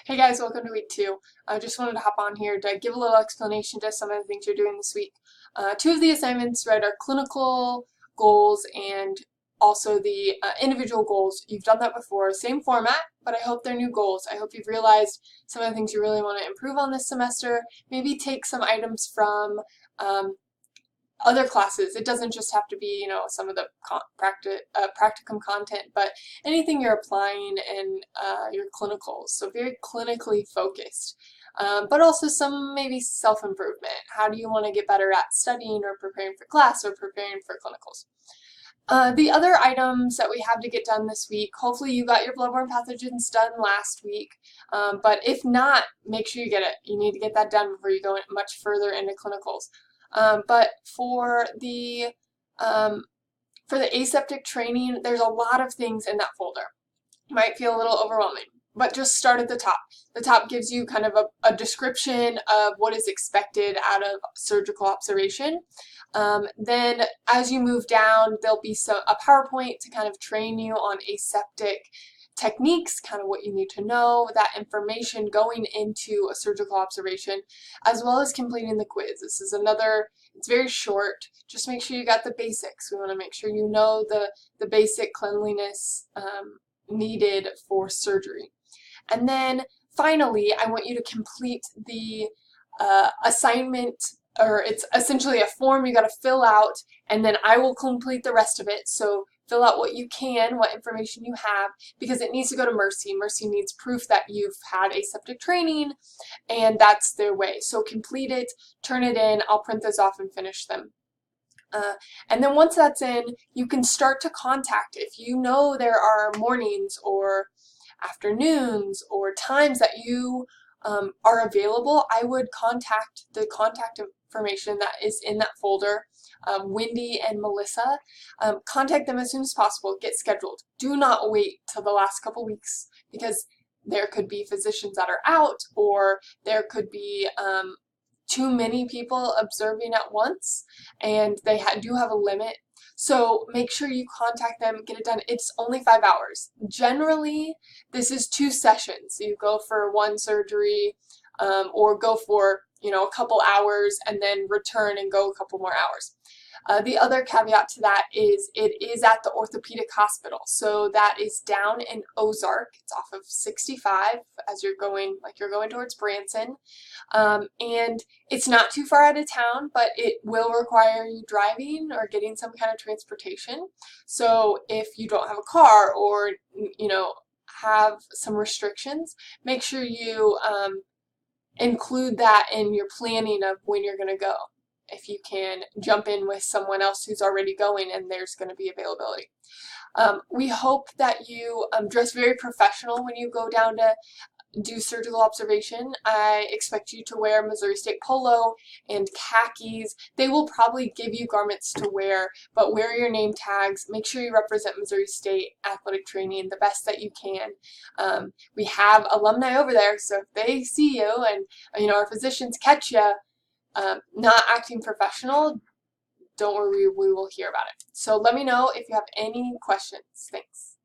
Hey guys, welcome to week 2. I just wanted to hop on here to give a little explanation to some of the things you're doing this week. Two of the assignments, right, are clinical goals and also the individual goals. You've done that before, same format, but I hope they're new goals. I hope you've realized some of the things you really want to improve on this semester. Maybe take some items from other classes. It doesn't just have to be, some of the practicum content, but anything you're applying in your clinicals. So very clinically focused, but also some maybe self-improvement. How do you want to get better at studying or preparing for class or preparing for clinicals? The other items that we have to get done this week, hopefully you got your bloodborne pathogens done last week, but if not, make sure you get it. You need to get that done before you go much further into clinicals. But for the aseptic training, there's a lot of things in that folder. Might feel a little overwhelming, but just start at the top. The top gives you kind of a description of what is expected out of surgical observation. Then as you move down, there'll be a PowerPoint to kind of train you on aseptic techniques, kind of what you need to know, that information going into a surgical observation, as well as completing the quiz. This is it's very short. Just make sure you got the basics. We want to make sure you know the basic cleanliness needed for surgery. And then finally, I want you to complete the assignment, or it's essentially a form you got to fill out, and then I will complete the rest of it. So fill out what you can, what information you have, because it needs to go to Mercy. Mercy needs proof that you've had aseptic training, and that's their way. So complete it, turn it in, I'll print those off and finish them. And then once that's in, you can start to contact. If you know there are mornings or afternoons or times that you are available, I would contact the contact information that is in that folder, Wendy and Melissa. Contact them as soon as possible. Get scheduled. Do not wait till the last couple weeks, because there could be physicians that are out, or there could be too many people observing at once, and they do have a limit. So make sure you contact them, get it done. It's only 5 hours. Generally, this is 2 sessions. You go for one surgery, or go for a couple hours and then return and go a couple more hours. The other caveat to that is it is at the orthopedic hospital. So that is down in Ozark. It's off of 65 as you're going towards Branson. And it's not too far out of town, but it will require you driving or getting some kind of transportation. So if you don't have a car, or have some restrictions, make sure you include that in your planning of when you're going to go. If you can jump in with someone else who's already going and there's going to be availability. We hope that you dress very professional when you go down to do surgical observation. I expect you to wear Missouri State polo and khakis. They will probably give you garments to wear, but wear your name tags. Make sure you represent Missouri State athletic training the best that you can. We have alumni over there, so if they see you and our physicians catch you not acting professional, don't worry, we will hear about it. So let me know if you have any questions. Thanks.